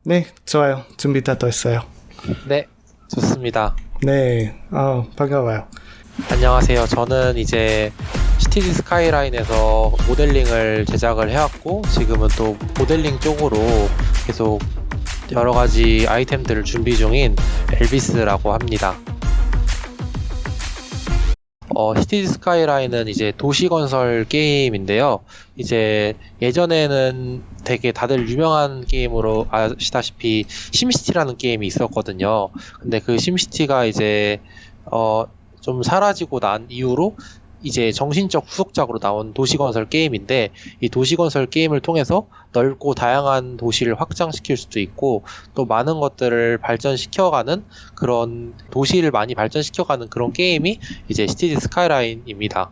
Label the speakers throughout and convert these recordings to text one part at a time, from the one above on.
Speaker 1: 네, 좋아요. 준비 다 됐어요.
Speaker 2: 네, 좋습니다.
Speaker 1: 네, 반가워요.
Speaker 2: 안녕하세요. 저는 이제 시티즈 스카이라인에서 모델링을 제작을 해왔고, 지금은 또 모델링 쪽으로 계속 여러 가지 아이템들을 준비 중인 엘비스라고 합니다. 시티즈 스카이라인은 이제 도시 건설 게임인데요. 이제 예전에는 되게 다들 유명한 게임으로 아시다시피 심시티라는 게임이 있었거든요. 근데 그 심시티가 이제 좀 사라지고 난 이후로 이제 정신적 후속작으로 나온 도시건설 게임인데, 이 도시건설 게임을 통해서 넓고 다양한 도시를 확장시킬 수도 있고 또 많은 것들을 발전시켜가는, 그런 도시를 많이 발전시켜가는 그런 게임이 이제 시티즈 스카이라인입니다.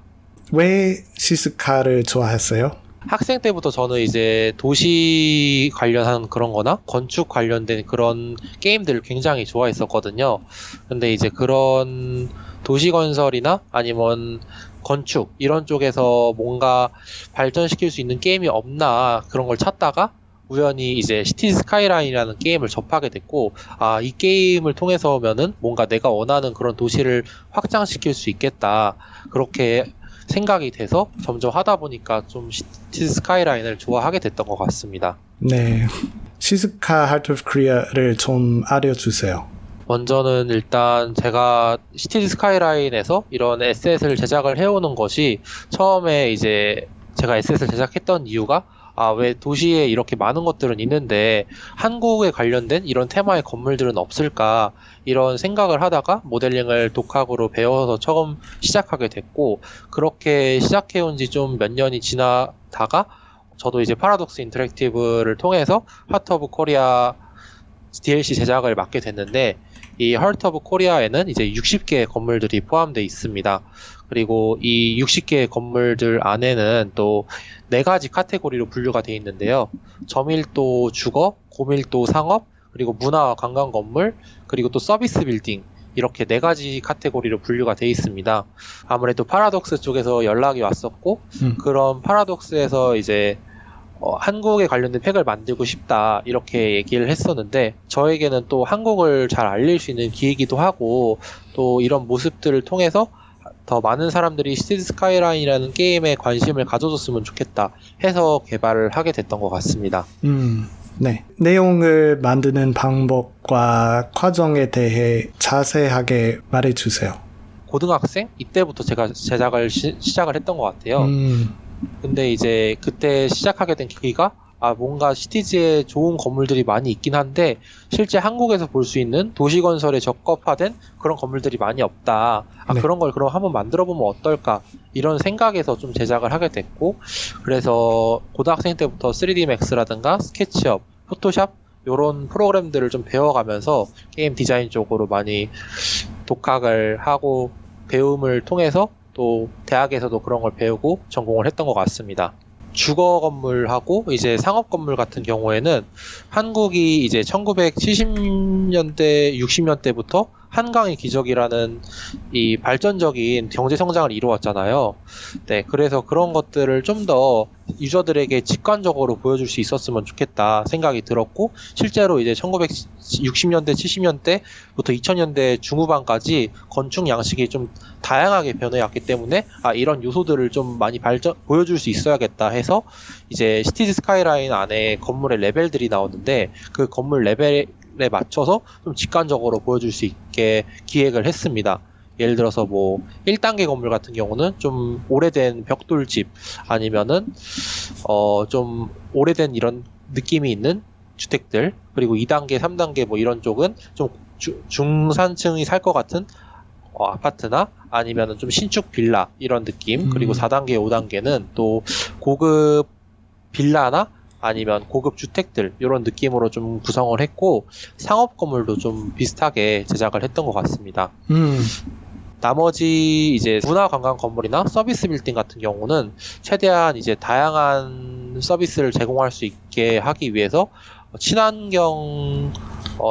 Speaker 1: 왜 시스카를 좋아했어요?
Speaker 2: 학생 때부터 저는 이제 도시 관련한 그런 거나 건축 관련된 그런 게임들을 굉장히 좋아했었거든요. 근데 이제 그런 도시 건설이나 아니면 건축 이런 쪽에서 뭔가 발전시킬 수 있는 게임이 없나 그런 걸 찾다가 우연히 이제 시티 스카이라인이라는 게임을 접하게 됐고, 아, 이 게임을 통해서면은 뭔가 내가 원하는 그런 도시를 확장시킬 수 있겠다, 그렇게 생각이 돼서 점점 하다 보니까 좀 시티 스카이라인을 좋아하게 됐던 것 같습니다.
Speaker 1: 네, 시스카 하트 오브 코리아를 좀 알려주세요.
Speaker 2: 먼저는 일단 제가 시티 스카이라인에서 이런 에셋을 제작을 해오는 것이, 처음에 이제 제가 에셋을 제작했던 이유가, 아, 왜 도시에 이렇게 많은 것들은 있는데 한국에 관련된 이런 테마의 건물들은 없을까, 이런 생각을 하다가 모델링을 독학으로 배워서 처음 시작하게 됐고, 그렇게 시작해온 지 좀 몇 년이 지나다가 저도 이제 파라독스 인터랙티브를 통해서 하트 오브 코리아 DLC 제작을 맡게 됐는데, 이 하트 오브 코리아에는 이제 60개의 건물들이 포함되어 있습니다. 그리고 이 60개의 건물들 안에는 또 4가지 카테고리로 분류가 되어 있는데요. 저밀도 주거, 고밀도 상업, 그리고 문화와 관광 건물, 그리고 또 서비스 빌딩, 이렇게 4가지 카테고리로 분류가 되어 있습니다. 아무래도 파라독스 쪽에서 연락이 왔었고, 그런 파라독스에서 이제 한국에 관련된 팩을 만들고 싶다, 이렇게 얘기를 했었는데, 저에게는 또 한국을 잘 알릴 수 있는 기회이기도 하고, 또 이런 모습들을 통해서 더 많은 사람들이 시티즈 스카이라인이라는 게임에 관심을 가져줬으면 좋겠다 해서 개발을 하게 됐던 것 같습니다.
Speaker 1: 네. 내용을 만드는 방법과 과정에 대해 자세하게 말해주세요.
Speaker 2: 고등학생? 이때부터 제가 제작을 시작을 했던 것 같아요. 근데 이제 그때 시작하게 된 계기가, 아, 뭔가 시티즈에 좋은 건물들이 많이 있긴 한데 실제 한국에서 볼 수 있는 도시 건설에 적합화된 그런 건물들이 많이 없다. 아,
Speaker 1: 네.
Speaker 2: 그런 걸 그럼 한번 만들어 보면 어떨까? 이런 생각에서 좀 제작을 하게 됐고, 그래서 고등학생 때부터 3D 맥스라든가 스케치업, 포토샵 요런 프로그램들을 좀 배워가면서 게임 디자인 쪽으로 많이 독학을 하고 배움을 통해서 또 대학에서도 그런 걸 배우고 전공을 했던 것 같습니다. 주거 건물하고 이제 상업 건물 같은 경우에는 한국이 이제 1970년대, 60년대부터 한강의 기적이라는 이 발전적인 경제 성장을 이루었잖아요. 네, 그래서 그런 것들을 좀 더 유저들에게 직관적으로 보여줄 수 있었으면 좋겠다 생각이 들었고, 실제로 이제 1960년대, 70년대부터 2000년대 중후반까지 건축 양식이 좀 다양하게 변해왔기 때문에, 아, 이런 요소들을 좀 많이 보여줄 수 있어야겠다 해서 이제 시티즈 스카이라인 안에 건물의 레벨들이 나오는데, 그 건물 레벨에 맞춰서 좀 직관적으로 보여줄 수 있게 기획을 했습니다. 예를 들어서 뭐 1단계 건물 같은 경우는 좀 오래된 벽돌집, 아니면은 좀 오래된 이런 느낌이 있는 주택들, 그리고 2단계, 3단계 뭐 이런 쪽은 좀 중산층이 살 것 같은 아파트나 아니면은 좀 신축 빌라 이런 느낌, 그리고 4단계, 5단계는 또 고급 빌라나 아니면 고급 주택들 이런 느낌으로 좀 구성을 했고, 상업 건물도 좀 비슷하게 제작을 했던 것 같습니다. 나머지 이제 문화관광 건물이나 서비스 빌딩 같은 경우는 최대한 이제 다양한 서비스를 제공할 수 있게 하기 위해서 친환경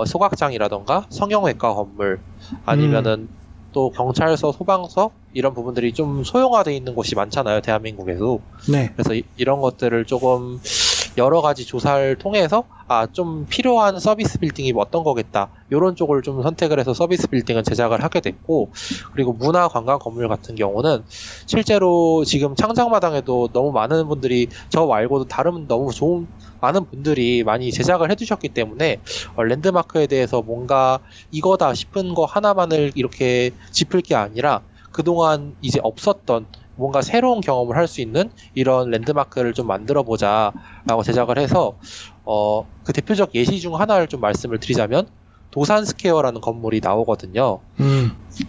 Speaker 2: 소각장이라던가 성형외과 건물, 아니면은 또 경찰서, 소방서 이런 부분들이 좀 소형화되어 있는 곳이 많잖아요, 대한민국에도.
Speaker 1: 네.
Speaker 2: 그래서 이런 것들을 조금 여러 가지 조사를 통해서 좀 필요한 서비스 빌딩이 어떤 거겠다. 이런 쪽을 좀 선택을 해서 서비스 빌딩을 제작을 하게 됐고, 그리고 문화 관광 건물 같은 경우는 실제로 지금 창작마당에도 너무 많은 분들이 저 말고도 다른 너무 좋은 많은 분들이 많이 제작을 해주셨기 때문에 랜드마크에 대해서 뭔가 이거다 싶은 거 하나만을 이렇게 짚을 게 아니라 그동안 이제 없었던 뭔가 새로운 경험을 할 수 있는 이런 랜드마크를 좀 만들어 보자 라고 제작을 해서 그 대표적 예시 중 하나를 좀 말씀을 드리자면 도산 스퀘어라는 건물이 나오거든요.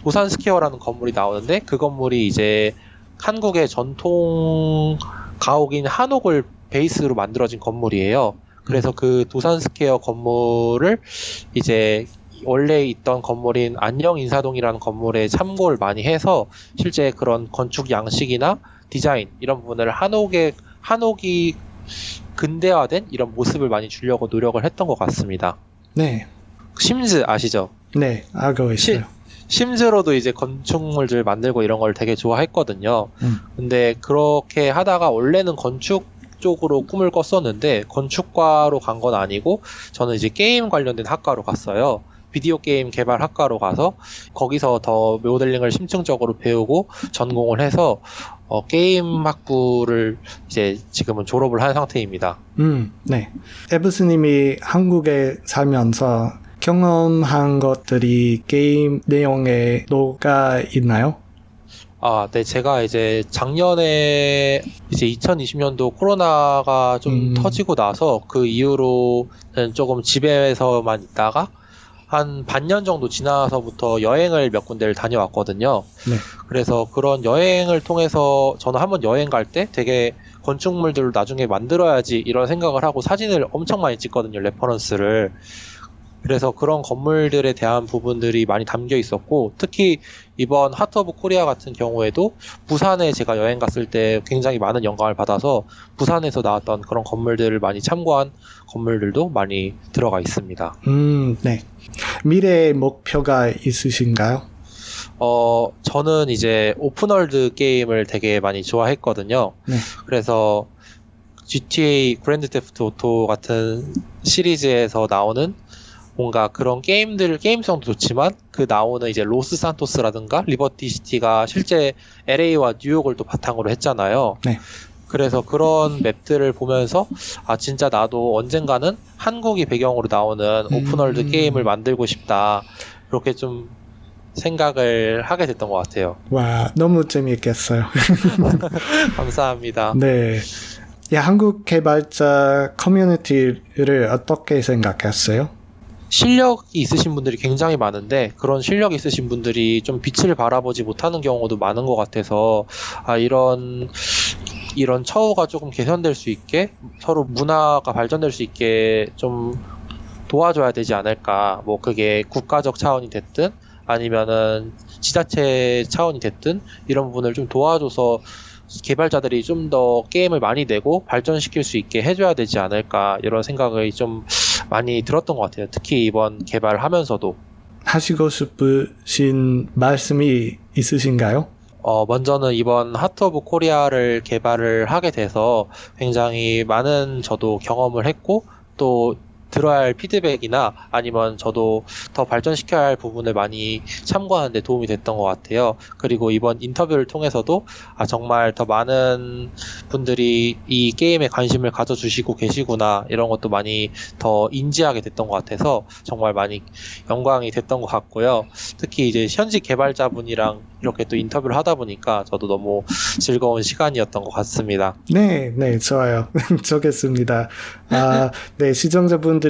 Speaker 2: 도산 스퀘어라는 건물이 나오는데 그 건물이 이제 한국의 전통 가옥인 한옥을 베이스로 만들어진 건물이에요. 그래서 그 도산 스퀘어 건물을 이제 원래 있던 건물인 안녕인사동이라는 건물에 참고를 많이 해서 실제 그런 건축 양식이나 디자인 이런 부분을 한옥이 근대화된 이런 모습을 많이 주려고 노력을 했던 것 같습니다.
Speaker 1: 네.
Speaker 2: 심즈 아시죠?
Speaker 1: 네, 알고 있어요.
Speaker 2: 심즈로도 이제 건축물들 만들고 이런 걸 되게 좋아했거든요. 근데 그렇게 하다가 원래는 건축 쪽으로 꿈을 꿨었는데 건축과로 간 건 아니고 저는 이제 게임 관련된 학과로 갔어요. 비디오 게임 개발 학과로 가서 거기서 더 모델링을 심층적으로 배우고 전공을 해서 게임 학부를 이제 지금은 졸업을 한 상태입니다.
Speaker 1: 네. 에브스님이 한국에 살면서 경험한 것들이 게임 내용에 녹아 있나요?
Speaker 2: 네, 제가 이제 작년에 이제 2020년도 코로나가 좀 터지고 나서 그 이후로는 조금 집에서만 있다가 한 반년 정도 지나서부터 여행을 몇 군데를 다녀왔거든요.
Speaker 1: 네.
Speaker 2: 그래서 그런 여행을 통해서 저는 한번 여행 갈 때 되게 건축물들을 나중에 만들어야지 이런 생각을 하고 사진을 엄청 많이 찍거든요, 레퍼런스를. 그래서 그런 건물들에 대한 부분들이 많이 담겨 있었고, 특히 이번 하트 오브 코리아 같은 경우에도 부산에 제가 여행 갔을 때 굉장히 많은 영감을 받아서 부산에서 나왔던 그런 건물들을 많이 참고한 건물들도 많이 들어가 있습니다.
Speaker 1: 네. 미래 목표가 있으신가요?
Speaker 2: 저는 이제 오픈월드 게임을 되게 많이 좋아했거든요.
Speaker 1: 네.
Speaker 2: 그래서 GTA 그랜드 세프트 오토 같은 시리즈에서 나오는 뭔가 그런 게임성도 좋지만 그 나오는 이제 로스 산토스라든가 리버티 시티가 실제 LA와 뉴욕을 또 바탕으로 했잖아요.
Speaker 1: 네.
Speaker 2: 그래서 그런 맵들을 보면서 진짜 나도 언젠가는 한국이 배경으로 나오는 오픈월드 게임을 만들고 싶다. 그렇게 좀 생각을 하게 됐던 것 같아요.
Speaker 1: 와, 너무 재미있겠어요.
Speaker 2: 감사합니다.
Speaker 1: 네. 한국 개발자 커뮤니티를 어떻게 생각했어요?
Speaker 2: 실력이 있으신 분들이 굉장히 많은데 그런 실력 있으신 분들이 좀 빛을 바라보지 못하는 경우도 많은 것 같아서 이런 처우가 조금 개선될 수 있게 서로 문화가 발전될 수 있게 좀 도와줘야 되지 않을까. 뭐 그게 국가적 차원이 됐든 아니면은 지자체 차원이 됐든 이런 부분을 좀 도와줘서 개발자들이 좀 더 게임을 많이 내고 발전시킬 수 있게 해줘야 되지 않을까 이런 생각이 좀 많이 들었던 것 같아요. 특히 이번 개발을 하면서도.
Speaker 1: 하시고 싶으신 말씀이 있으신가요?
Speaker 2: 먼저는 이번 하트 오브 코리아를 개발을 하게 돼서 굉장히 많은 저도 경험을 했고 또 들어야 할 피드백이나 아니면 저도 더 발전시켜야 할 부분을 많이 참고하는 데 도움이 됐던 것 같아요. 그리고 이번 인터뷰를 통해서도 정말 더 많은 분들이 이 게임에 관심을 가져주시고 계시구나 이런 것도 많이 더 인지하게 됐던 것 같아서 정말 많이 영광이 됐던 것 같고요. 특히 이제 현직 개발자분이랑 이렇게 또 인터뷰를 하다 보니까 저도 너무 즐거운 시간이었던 것 같습니다.
Speaker 1: 네, 좋아요. 좋겠습니다. 네, 시청자분들이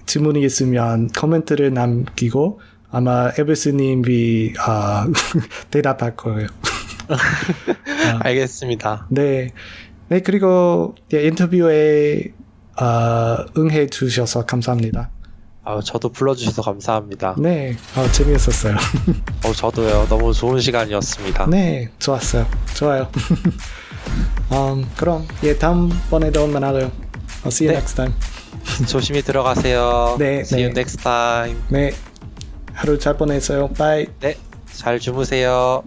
Speaker 1: 질문이 있으면 코멘트를 남기고 아마 에브스님이 대답할 거예요.
Speaker 2: 알겠습니다.
Speaker 1: 네, 그리고 인터뷰에 응해 주셔서 감사합니다.
Speaker 2: 저도 불러주셔서 감사합니다.
Speaker 1: 네, 재미있었어요.
Speaker 2: 저도요. 너무 좋은 시간이었습니다.
Speaker 1: 네, 좋아요. 그럼 다음번에도 만나요. I'll see you next time.
Speaker 2: 조심히 들어가세요.
Speaker 1: 네,
Speaker 2: See you next time.
Speaker 1: 네, 하루 잘 보내세요. Bye.
Speaker 2: 네, 잘 주무세요.